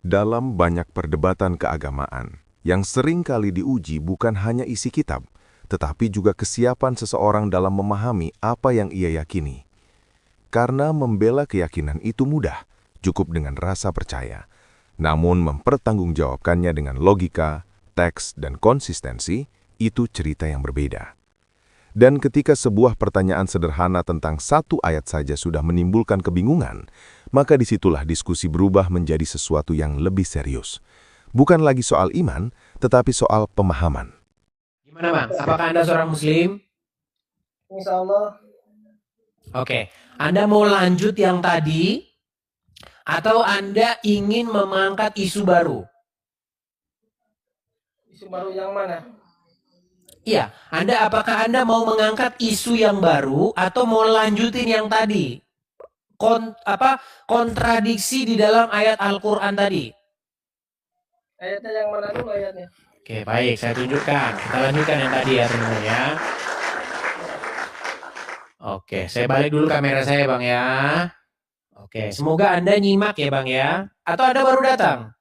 Dalam banyak perdebatan keagamaan, yang sering kali diuji bukan hanya isi kitab, tetapi juga kesiapan seseorang dalam memahami apa yang ia yakini. Karena membela keyakinan itu mudah, cukup dengan rasa percaya. Namun mempertanggungjawabkannya dengan logika, teks, dan konsistensi, itu cerita yang berbeda. Dan ketika sebuah pertanyaan sederhana tentang satu ayat saja sudah menimbulkan kebingungan, maka disitulah diskusi berubah menjadi sesuatu yang lebih serius. Bukan lagi soal iman, tetapi soal pemahaman. Gimana Bang? Apakah Anda seorang Muslim? Insya Allah. Oke. Anda mau lanjut yang tadi, atau Anda ingin mengangkat isu baru? Isu baru yang mana? Iya, apakah Anda mau mengangkat isu yang baru atau mau lanjutin yang tadi? Kontradiksi di dalam ayat Al-Qur'an tadi. Ayatnya yang mana dulu ayatnya? Oke, baik, saya tunjukkan. Kita lanjutkan yang tadi ya, teman-teman ya. Oke, saya balik dulu kamera saya, Bang ya. Oke, semoga Anda nyimak ya, Bang ya. Atau Anda baru datang?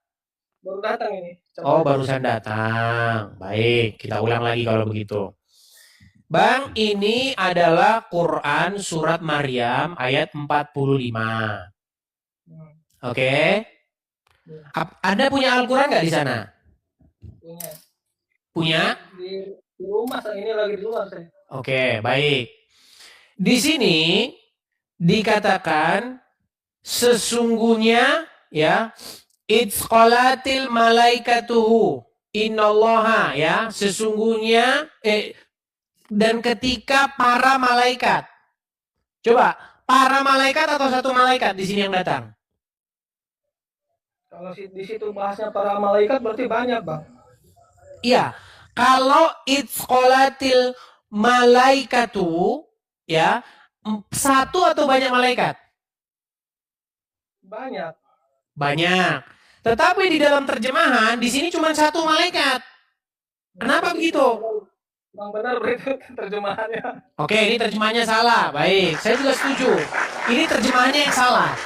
Baru datang ini. Oh, barusan datang. Baik, kita ulang lagi kalau begitu. Bang, ini adalah Quran Surat Maryam ayat 45. Oke. Anda punya Al-Quran nggak di sana? Punya. Punya? Di rumah, ini lagi di luar saya. Oke, baik. Di sini dikatakan sesungguhnya ya, Itsqalatil malaikatuhu innallaha ya, sesungguhnya dan ketika para malaikat. Coba, para malaikat atau satu malaikat di sini yang datang? Kalau di situ bahasnya para malaikat berarti banyak, Bang. Iya. Kalau itsqalatil malaikatu ya, satu atau banyak malaikat? Banyak. Banyak. Tetapi di dalam terjemahan di sini cuma satu malaikat. Kenapa begitu? Bang, benar berarti terjemahannya. Oke, ini terjemahannya salah. Baik, saya juga setuju. Ini terjemahannya yang salah.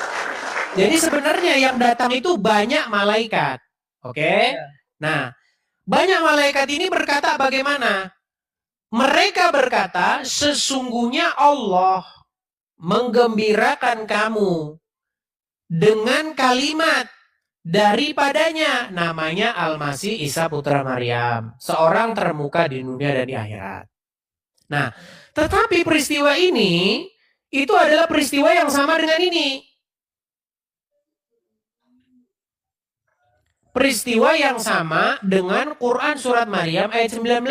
Jadi sebenarnya yang datang itu banyak malaikat. Oke? Nah, banyak malaikat ini berkata bagaimana? Mereka berkata, sesungguhnya Allah menggembirakan kamu dengan kalimat daripadanya, namanya Al-Masih Isa Putra Maryam, seorang termuka di dunia dan di akhirat. Nah, tetapi peristiwa ini itu adalah peristiwa yang sama dengan ini. Peristiwa yang sama dengan Quran Surat Maryam ayat 19.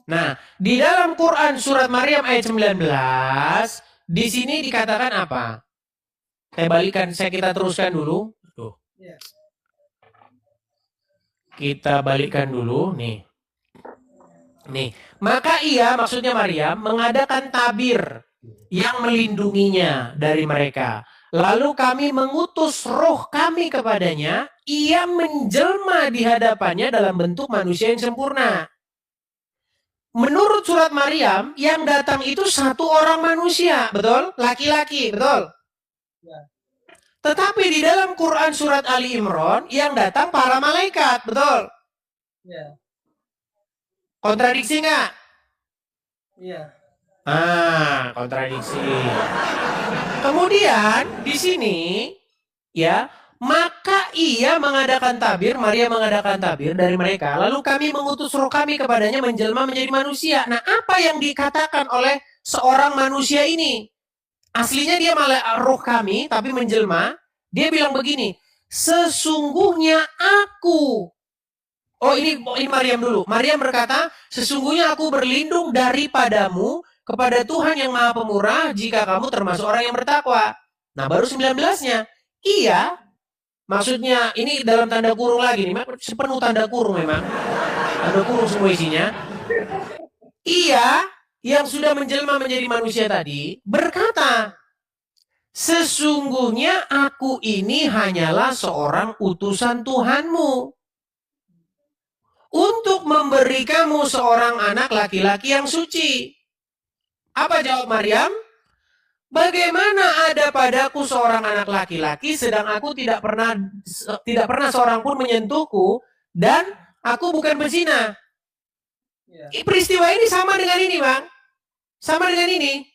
Nah, di dalam Quran Surat Maryam ayat 19, di sini dikatakan apa? Kita teruskan dulu. Tuh. Kita balikkan dulu, nih. Maka ia, maksudnya Maryam, mengadakan tabir yang melindunginya dari mereka. Lalu kami mengutus roh kami kepadanya, ia menjelma di hadapannya dalam bentuk manusia yang sempurna. Menurut surat Maryam, yang datang itu satu orang manusia, betul? Laki-laki, betul? Tetapi di dalam Quran surat Ali Imran, yang datang para malaikat, betul? Kontradiksi nggak? Iya. Kontradiksi. Kemudian di sini ya, maka ia mengadakan tabir, Maria mengadakan tabir dari mereka, lalu kami mengutus roh kami kepadanya menjelma menjadi manusia. Nah, apa yang dikatakan oleh seorang manusia ini? Aslinya dia malah roh kami tapi menjelma. Dia bilang begini, sesungguhnya aku. Ini Maryam dulu. Maryam berkata, sesungguhnya aku berlindung daripadamu kepada Tuhan yang Maha Pemurah jika kamu termasuk orang yang bertakwa. Nah, baru 19-nya. Iya, maksudnya ini dalam tanda kurung lagi nih, sepenuh tanda kurung memang. Tanda kurung semua isinya. Iya, yang sudah menjelma menjadi manusia tadi berkata, sesungguhnya aku ini hanyalah seorang utusan Tuhanmu untuk memberi kamu seorang anak laki-laki yang suci. Apa jawab Maryam? Bagaimana ada padaku seorang anak laki-laki sedang aku tidak pernah seorang pun menyentuhku dan aku bukan berzina. Iya. Peristiwa ini sama dengan ini, Bang. Sama dengan ini.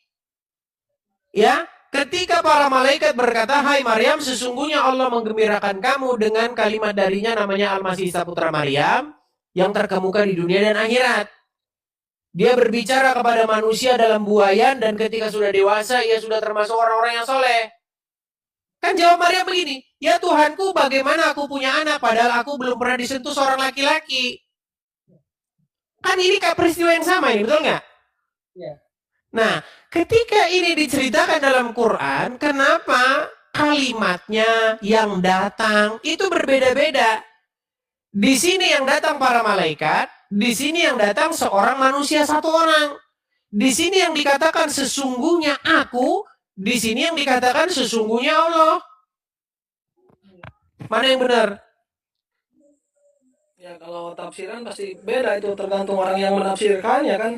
Ya, ketika para malaikat berkata, "Hai Maryam, sesungguhnya Allah menggembirakan kamu dengan kalimat darinya namanya Al-Masih Isa putra Maryam yang terkemuka di dunia dan akhirat." Dia berbicara kepada manusia dalam buayan dan ketika sudah dewasa ia sudah termasuk orang-orang yang soleh. Kan jawab Maryam begini, "Ya Tuhanku, bagaimana aku punya anak padahal aku belum pernah disentuh seorang laki-laki?" Kan ini kayak peristiwa yang sama ini, betul nggak? Iya. Nah, ketika ini diceritakan dalam Quran, kenapa kalimatnya yang datang itu berbeda-beda? Di sini yang datang para malaikat, di sini yang datang seorang manusia satu orang. Di sini yang dikatakan sesungguhnya aku, di sini yang dikatakan sesungguhnya Allah. Mana yang benar? Ya kalau tafsiran pasti beda itu tergantung orang yang menafsirkannya kan.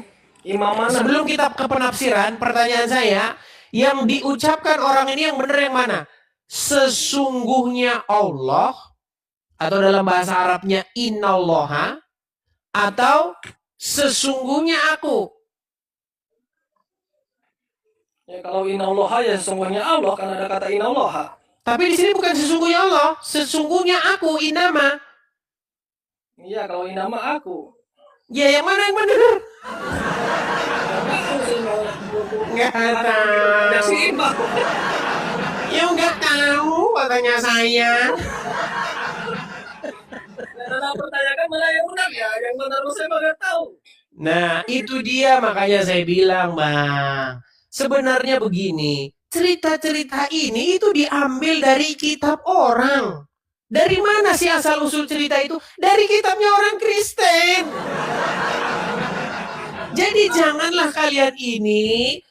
Imam mana? Sebelum kita ke penafsiran, pertanyaan saya, yang diucapkan orang ini yang benar yang mana? Sesungguhnya Allah, atau dalam bahasa Arabnya innallaha, atau sesungguhnya aku? Ya kalau innallaha ya sesungguhnya Allah kan ada kata innallaha. Tapi di sini bukan sesungguhnya Allah, sesungguhnya aku inama. Iya kalau inama aku. Ya yang mana yang benar? Aku sih Nggak tahu. ya si Iqbal. Ya nggak tahu katanya saya. Karena pertanyakan mana yang benar ya, yang benar saya nggak tahu. Nah itu dia makanya saya bilang Bang. Sebenarnya begini, cerita-cerita ini itu diambil dari kitab orang. Dari mana sih asal-usul cerita itu? Dari kitabnya orang Kristen. Jadi janganlah kalian ini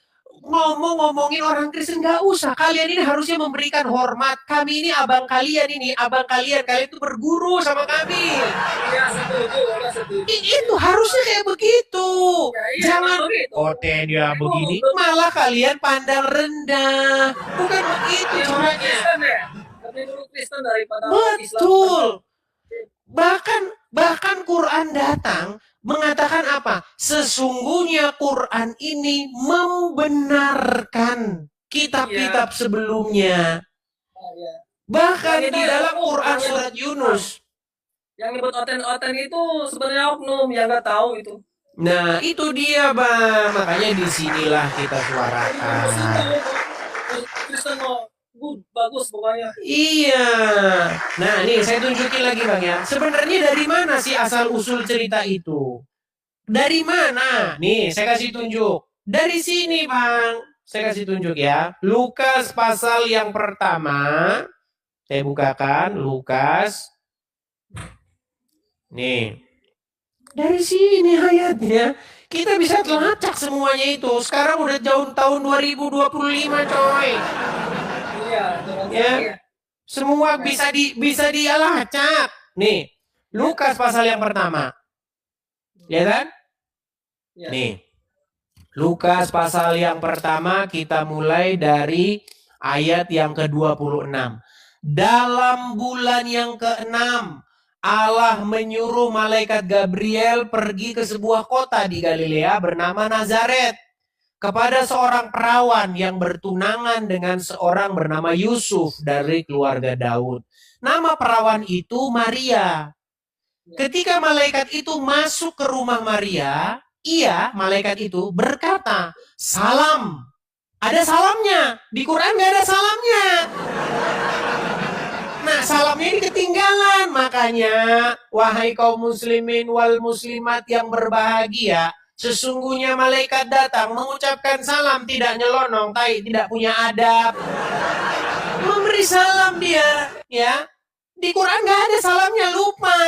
ngomongin orang Kristen, nggak usah. Kalian ini harusnya memberikan hormat. Kami ini abang kalian ini, abang kalian. Kalian itu berguru sama kami. Iya setuju. Itu harusnya kayak begitu. Ya, iya, Jangan begitu. dia begini, malah kalian pandang rendah. Bukan begitu caranya. Kristen ya. Lebih dulu Kristen daripada Betul. Bahkan Quran datang mengatakan apa? Sesungguhnya Quran ini membenarkan kitab-kitab sebelumnya. Ya. Bahkan di dalam Quran surat Yunus. Yang nyebut oten-oten itu sebenarnya oknum yang nggak tahu itu. Nah, itu dia, Bang. Makanya disinilah kita suarakan. Kristen mau bagus pokoknya. Iya. Nah, nih saya tunjukin lagi, Bang ya. Sebenarnya dari mana sih asal usul cerita itu? Dari mana? Nih, saya kasih tunjuk. Dari sini, Bang. Saya kasih tunjuk ya. Lukas pasal yang pertama. Saya bukakan Lukas. Nih. Dari sini ayatnya. Kita bisa telacak semuanya itu. Sekarang udah jauh tahun 2025, coy. Iya, Ya. Semua bisa dilacak. Nih. Lukas pasal yang pertama. Ya kan? Ya. Nih. Lukas pasal yang pertama kita mulai dari ayat yang ke-26. Dalam bulan yang ke-6 Allah menyuruh malaikat Gabriel pergi ke sebuah kota di Galilea bernama Nazaret kepada seorang perawan yang bertunangan dengan seorang bernama Yusuf dari keluarga Daud. Nama perawan itu Maria. Ketika malaikat itu masuk ke rumah Maria, malaikat itu berkata, "Salam." Ada salamnya. Di Quran nggak ada salamnya. Nah, salamnya ini ketinggalan. Makanya, wahai kaum muslimin wal muslimat yang berbahagia, sesungguhnya malaikat datang mengucapkan salam, tidak nyelonong, tidak punya adab. Memberi salam dia, ya. Di Quran nggak ada salamnya, lupa.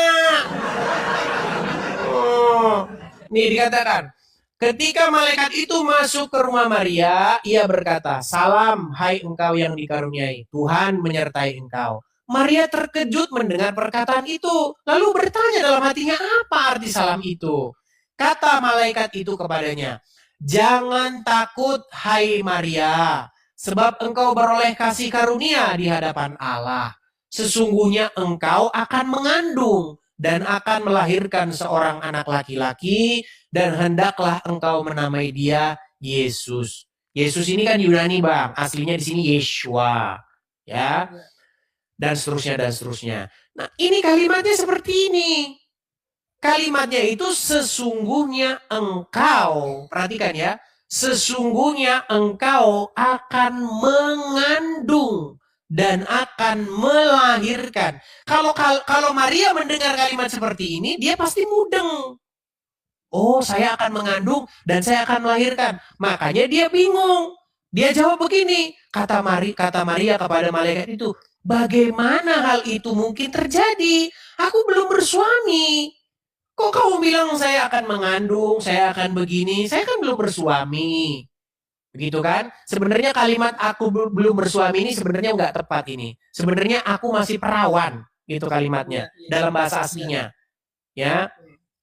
Nih dikatakan, ketika malaikat itu masuk ke rumah Maria, ia berkata, "Salam, hai engkau yang dikaruniai, Tuhan menyertai engkau." Maria terkejut mendengar perkataan itu, lalu bertanya dalam hatinya, apa arti salam itu? Kata malaikat itu kepadanya, "Jangan takut, hai Maria, Sebab engkau beroleh kasih karunia di hadapan Allah. Sesungguhnya engkau akan mengandung dan akan melahirkan seorang anak laki-laki, dan hendaklah engkau menamai dia Yesus. Yesus ini kan Yunani, Bang. Aslinya di sini Yeshua. Ya. Dan seterusnya, dan seterusnya. Nah, ini kalimatnya seperti ini. Kalimatnya itu sesungguhnya engkau. Perhatikan ya. Sesungguhnya engkau akan mengandung dan akan melahirkan. Kalau Maria mendengar kalimat seperti ini, dia pasti mudeng. Oh, saya akan mengandung dan saya akan melahirkan. Makanya dia bingung. Dia jawab begini, kata Maria kepada malaikat itu, bagaimana hal itu mungkin terjadi? Aku belum bersuami. Kok kamu bilang saya akan mengandung, saya akan begini? Saya kan belum bersuami. Begitu kan? Sebenarnya kalimat aku belum bersuami ini sebenarnya nggak tepat ini. Sebenarnya aku masih perawan, gitu kalimatnya dalam bahasa aslinya. Ya.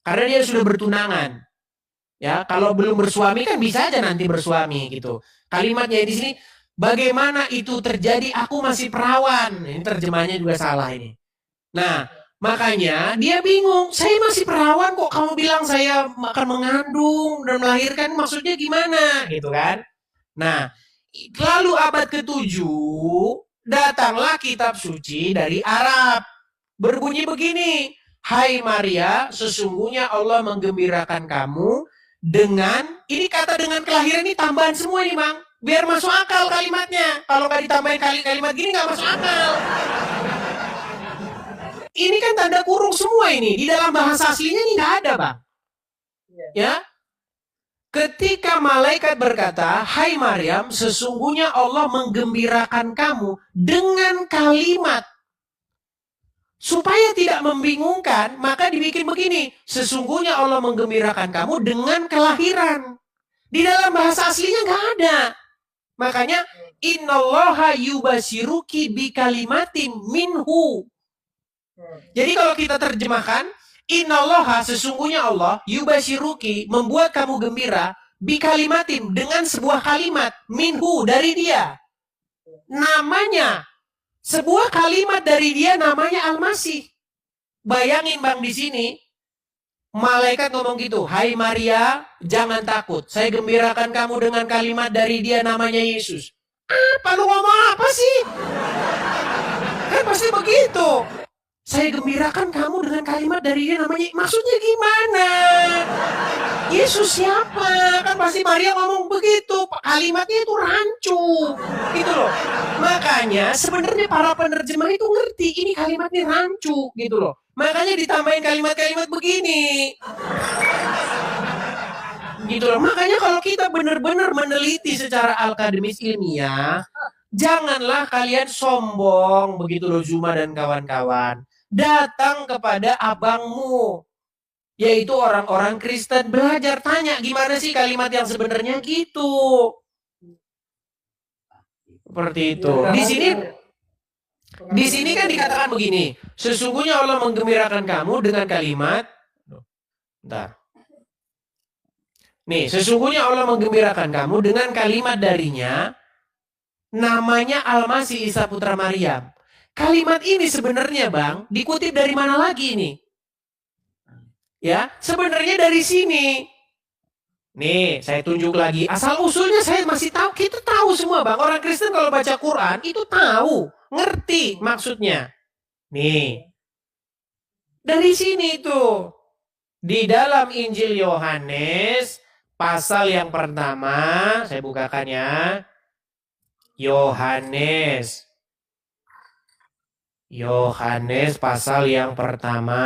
Karena dia sudah bertunangan. Ya, kalau belum bersuami kan bisa aja nanti bersuami gitu. Kalimatnya di sini, bagaimana itu terjadi? Aku masih perawan. Ini terjemahnya juga salah ini. Nah, makanya dia bingung. Saya masih perawan kok kamu bilang saya akan mengandung dan melahirkan, maksudnya gimana? Gitu kan? Nah, lalu abad ke-7 datanglah kitab suci dari Arab. Berbunyi begini, hai Maria, sesungguhnya Allah menggembirakan kamu dengan, ini kata dengan kelahiran ini tambahan semua nih, Bang. Biar masuk akal kalimatnya. Kalau nggak ditambahin kalimat gini nggak masuk akal. Ini kan tanda kurung semua ini. Di dalam bahasa aslinya ini nggak ada, Bang. Ya. Ketika malaikat berkata, hai Maryam, sesungguhnya Allah menggembirakan kamu dengan kalimat. Supaya tidak membingungkan, maka dibikin begini. Sesungguhnya Allah menggembirakan kamu dengan kelahiran. Di dalam bahasa aslinya nggak ada. Makanya, innallaha yubashiruki bi kalimatin minhu. Jadi kalau kita terjemahkan, innallaha, sesungguhnya Allah, yubashiruki, membuat kamu gembira, bi kalimatin, dengan sebuah kalimat, minhu, dari dia. Namanya, sebuah kalimat dari dia namanya Al-Masih. Bayangin, Bang, di sini malaikat ngomong gitu, hai Maria, jangan takut. Saya gembirakan kamu dengan kalimat dari dia namanya Yesus. Apa lu ngomong apa sih? Kan pasti begitu. Saya gembirakan kamu dengan kalimat dari dia namanya, maksudnya gimana? Yesus siapa? Kan pasti Maria ngomong begitu. Kalimatnya itu rancu. Gitu loh. Makanya sebenarnya para penerjemah itu ngerti ini kalimatnya rancu. Gitu loh. Makanya ditambahin kalimat-kalimat begini. Gitu loh. Makanya kalau kita benar-benar meneliti secara akademis ilmiah, janganlah kalian sombong. Begitu loh Zuma dan kawan-kawan. Datang kepada abangmu, yaitu orang-orang Kristen, belajar, tanya gimana sih kalimat yang sebenarnya gitu. Seperti itu. Di sini kan dikatakan begini, sesungguhnya Allah menggembirakan kamu dengan kalimat, bentar. Nih, sesungguhnya Allah menggembirakan kamu dengan kalimat darinya, namanya Al-Masih Isa Putra Maryam. Kalimat ini sebenarnya, Bang, dikutip dari mana lagi nih? Ya, sebenarnya dari sini. Nih, saya tunjuk lagi. Asal usulnya saya masih tahu, kita tahu semua, Bang. Orang Kristen kalau baca Quran itu tahu, ngerti maksudnya. Nih. Dari sini tuh. Di dalam Injil Yohanes pasal yang pertama, saya bukakan ya. Yohanes pasal yang pertama.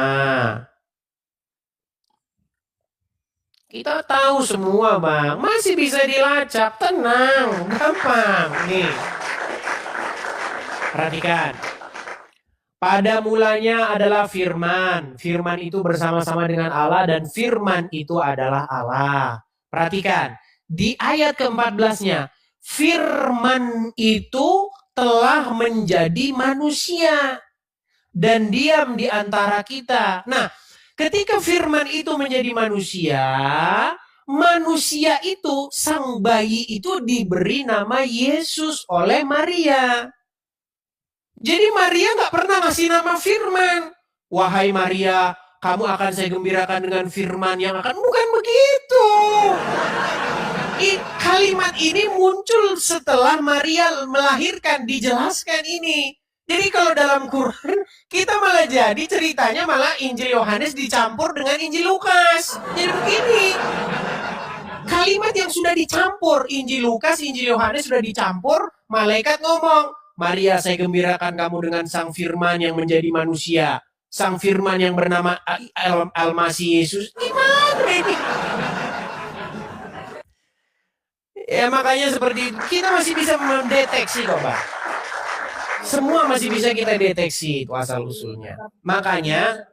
Kita tahu semua, Bang. Masih bisa dilacak. Tenang, gampang. Nih. Perhatikan. Pada mulanya adalah firman. Firman itu bersama-sama dengan Allah dan firman itu adalah Allah. Perhatikan. Di ayat ke-14-nya. Firman itu telah menjadi manusia dan diam di antara kita. Nah, ketika firman itu menjadi manusia, manusia itu, sang bayi itu diberi nama Yesus oleh Maria. Jadi Maria nggak pernah ngasih nama firman. Wahai Maria, kamu akan saya gembirakan dengan firman yang akan... Bukan begitu. Kalimat ini muncul setelah Maria melahirkan, dijelaskan ini. Jadi kalau dalam Quran, kita malah jadi ceritanya malah Injil Yohanes dicampur dengan Injil Lukas. Jadi begini, kalimat yang sudah dicampur, Injil Lukas, Injil Yohanes sudah dicampur, malaikat ngomong, Maria, saya gembirakan kamu dengan sang firman yang menjadi manusia. Sang firman yang bernama Al-Masih Yesus. Gimana ini? Ya makanya seperti itu. Kita masih bisa mendeteksi kok, Pak. Semua masih bisa kita deteksi itu asal-usulnya. Makanya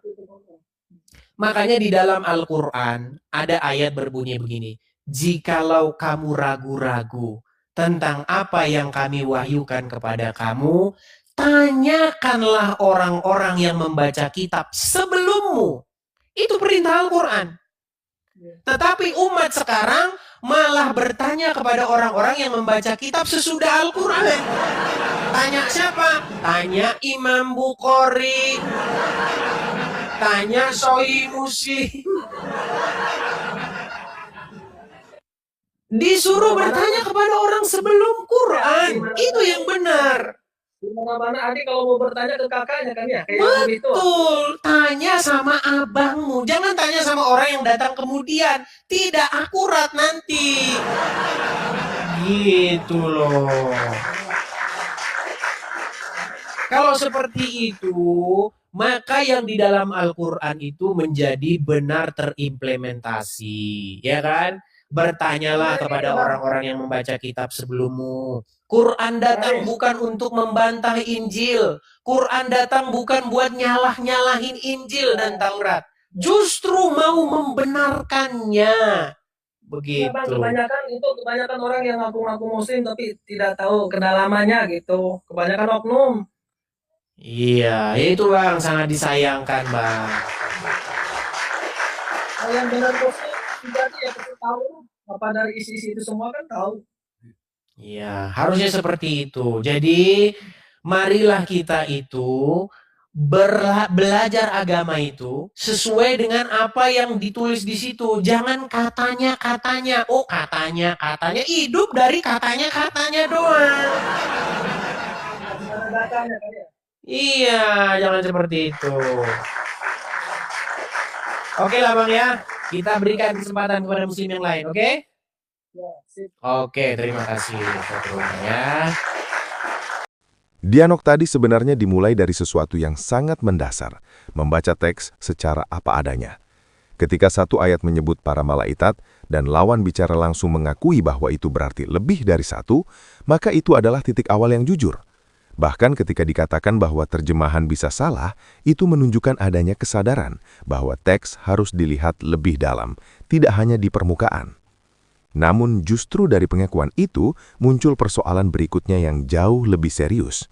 di dalam Al-Quran ada ayat berbunyi begini. Jikalau kamu ragu-ragu tentang apa yang kami wahyukan kepada kamu, tanyakanlah orang-orang yang membaca kitab sebelummu. Itu perintah Al-Quran. Tetapi umat sekarang malah bertanya kepada orang-orang yang membaca kitab sesudah Al-Quran. Tanya siapa? Tanya Imam Bukhari. Tanya Sahih Muslim. Disuruh bertanya kepada orang sebelum Quran. Itu yang benar. Di mana-mana adik kalau mau bertanya ke kakaknya kan ya, kayak begitu. Betul, tanya sama abangmu. Jangan tanya sama orang yang datang kemudian. Tidak akurat nanti. Gitu loh. Kalau seperti itu, maka yang di dalam Al-Quran itu menjadi benar terimplementasi. Ya kan? Bertanyalah kepada orang-orang yang membaca kitab sebelummu. Quran datang bukan untuk membantah Injil. Quran datang bukan buat nyalah-nyalahin Injil dan Taurat. Justru mau membenarkannya. Begitu. Bang, kebanyakan orang yang ngaku-ngaku muslim tapi tidak tahu kedalamannya gitu. Kebanyakan oknum. Iya, itu Bang sangat disayangkan, Bang. Yang benar muslim berarti ya pasti tahu apa dari isi-isi itu semua kan tahu. Iya, harusnya seperti itu. Jadi, marilah kita itu belajar agama itu sesuai dengan apa yang ditulis di situ. Jangan katanya-katanya. Oh, katanya-katanya. Hidup dari katanya-katanya doang. Iya, jangan seperti itu. Oke lah Bang ya. Kita berikan kesempatan kepada muslim yang lain, oke? Oke, terima kasih. Ya. Dialog tadi sebenarnya dimulai dari sesuatu yang sangat mendasar, membaca teks secara apa adanya. Ketika satu ayat menyebut para malaikat dan lawan bicara langsung mengakui bahwa itu berarti lebih dari satu, maka itu adalah titik awal yang jujur. Bahkan ketika dikatakan bahwa terjemahan bisa salah, itu menunjukkan adanya kesadaran bahwa teks harus dilihat lebih dalam, tidak hanya di permukaan. Namun justru dari pengakuan itu muncul persoalan berikutnya yang jauh lebih serius.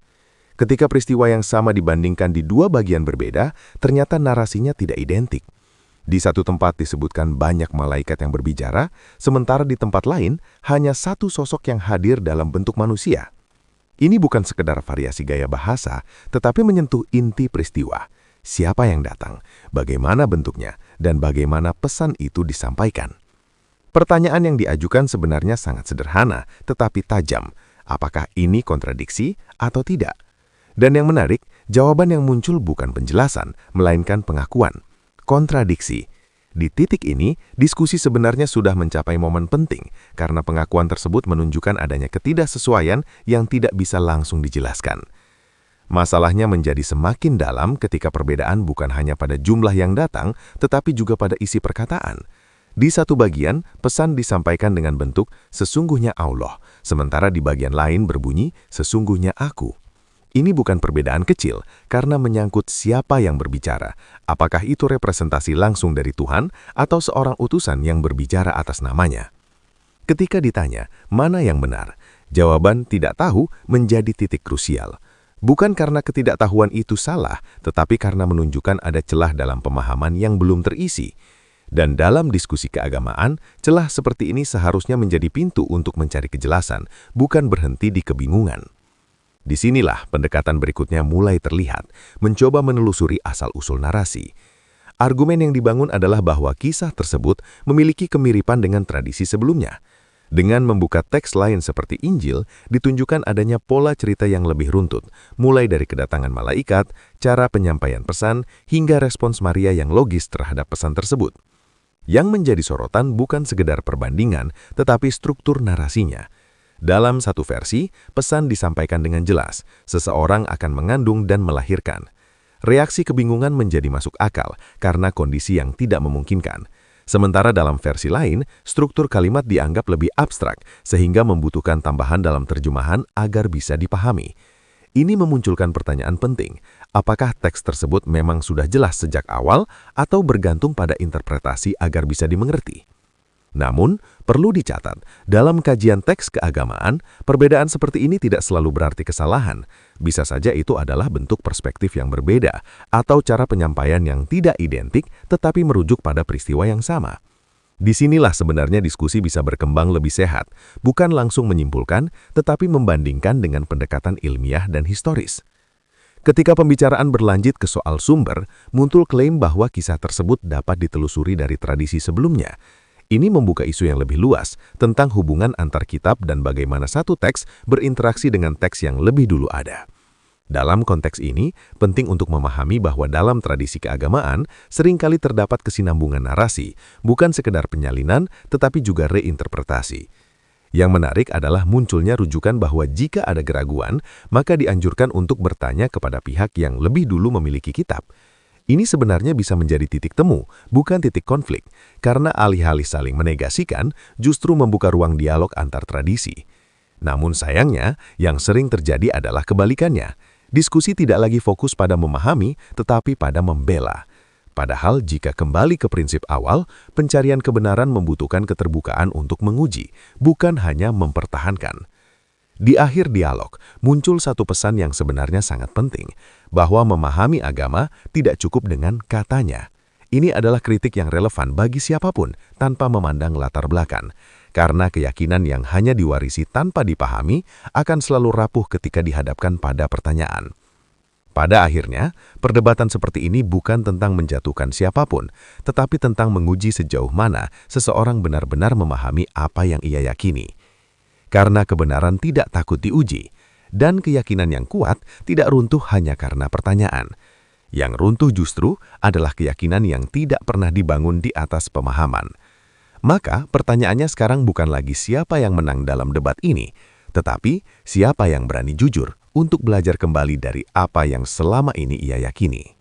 Ketika peristiwa yang sama dibandingkan di dua bagian berbeda, ternyata narasinya tidak identik. Di satu tempat disebutkan banyak malaikat yang berbicara, sementara di tempat lain hanya satu sosok yang hadir dalam bentuk manusia. Ini bukan sekedar variasi gaya bahasa, tetapi menyentuh inti peristiwa. Siapa yang datang, bagaimana bentuknya, dan bagaimana pesan itu disampaikan. Pertanyaan yang diajukan sebenarnya sangat sederhana, tetapi tajam. Apakah ini kontradiksi atau tidak? Dan yang menarik, jawaban yang muncul bukan penjelasan, melainkan pengakuan. Kontradiksi. Di titik ini, diskusi sebenarnya sudah mencapai momen penting, karena pengakuan tersebut menunjukkan adanya ketidaksesuaian yang tidak bisa langsung dijelaskan. Masalahnya menjadi semakin dalam ketika perbedaan bukan hanya pada jumlah yang datang, tetapi juga pada isi perkataan. Di satu bagian, pesan disampaikan dengan bentuk sesungguhnya Allah, sementara di bagian lain berbunyi sesungguhnya aku. Ini bukan perbedaan kecil, karena menyangkut siapa yang berbicara. Apakah itu representasi langsung dari Tuhan atau seorang utusan yang berbicara atas namanya? Ketika ditanya, mana yang benar? Jawaban tidak tahu menjadi titik krusial. Bukan karena ketidaktahuan itu salah, tetapi karena menunjukkan ada celah dalam pemahaman yang belum terisi. Dan dalam diskusi keagamaan, celah seperti ini seharusnya menjadi pintu untuk mencari kejelasan, bukan berhenti di kebingungan. Disinilah pendekatan berikutnya mulai terlihat, mencoba menelusuri asal-usul narasi. Argumen yang dibangun adalah bahwa kisah tersebut memiliki kemiripan dengan tradisi sebelumnya. Dengan membuka teks lain seperti Injil, ditunjukkan adanya pola cerita yang lebih runtut, mulai dari kedatangan malaikat, cara penyampaian pesan, hingga respons Maria yang logis terhadap pesan tersebut. Yang menjadi sorotan bukan sekedar perbandingan, tetapi struktur narasinya. Dalam satu versi, pesan disampaikan dengan jelas, seseorang akan mengandung dan melahirkan. Reaksi kebingungan menjadi masuk akal karena kondisi yang tidak memungkinkan. Sementara dalam versi lain, struktur kalimat dianggap lebih abstrak sehingga membutuhkan tambahan dalam terjemahan agar bisa dipahami. Ini memunculkan pertanyaan penting, apakah teks tersebut memang sudah jelas sejak awal atau bergantung pada interpretasi agar bisa dimengerti? Namun, perlu dicatat, dalam kajian teks keagamaan, perbedaan seperti ini tidak selalu berarti kesalahan. Bisa saja itu adalah bentuk perspektif yang berbeda, atau cara penyampaian yang tidak identik tetapi merujuk pada peristiwa yang sama. Disinilah sebenarnya diskusi bisa berkembang lebih sehat, bukan langsung menyimpulkan, tetapi membandingkan dengan pendekatan ilmiah dan historis. Ketika pembicaraan berlanjut ke soal sumber, muncul klaim bahwa kisah tersebut dapat ditelusuri dari tradisi sebelumnya. Ini membuka isu yang lebih luas tentang hubungan antar kitab dan bagaimana satu teks berinteraksi dengan teks yang lebih dulu ada. Dalam konteks ini, penting untuk memahami bahwa dalam tradisi keagamaan seringkali terdapat kesinambungan narasi, bukan sekedar penyalinan tetapi juga reinterpretasi. Yang menarik adalah munculnya rujukan bahwa jika ada keraguan, maka dianjurkan untuk bertanya kepada pihak yang lebih dulu memiliki kitab. Ini sebenarnya bisa menjadi titik temu, bukan titik konflik, karena alih-alih saling menegasikan, justru membuka ruang dialog antar tradisi. Namun sayangnya, yang sering terjadi adalah kebalikannya. Diskusi tidak lagi fokus pada memahami, tetapi pada membela. Padahal jika kembali ke prinsip awal, pencarian kebenaran membutuhkan keterbukaan untuk menguji, bukan hanya mempertahankan. Di akhir dialog, muncul satu pesan yang sebenarnya sangat penting, bahwa memahami agama tidak cukup dengan katanya. Ini adalah kritik yang relevan bagi siapapun tanpa memandang latar belakang, karena keyakinan yang hanya diwarisi tanpa dipahami akan selalu rapuh ketika dihadapkan pada pertanyaan. Pada akhirnya, perdebatan seperti ini bukan tentang menjatuhkan siapapun, tetapi tentang menguji sejauh mana seseorang benar-benar memahami apa yang ia yakini. Karena kebenaran tidak takut diuji, dan keyakinan yang kuat tidak runtuh hanya karena pertanyaan. Yang runtuh justru adalah keyakinan yang tidak pernah dibangun di atas pemahaman. Maka pertanyaannya sekarang bukan lagi siapa yang menang dalam debat ini, tetapi siapa yang berani jujur untuk belajar kembali dari apa yang selama ini ia yakini.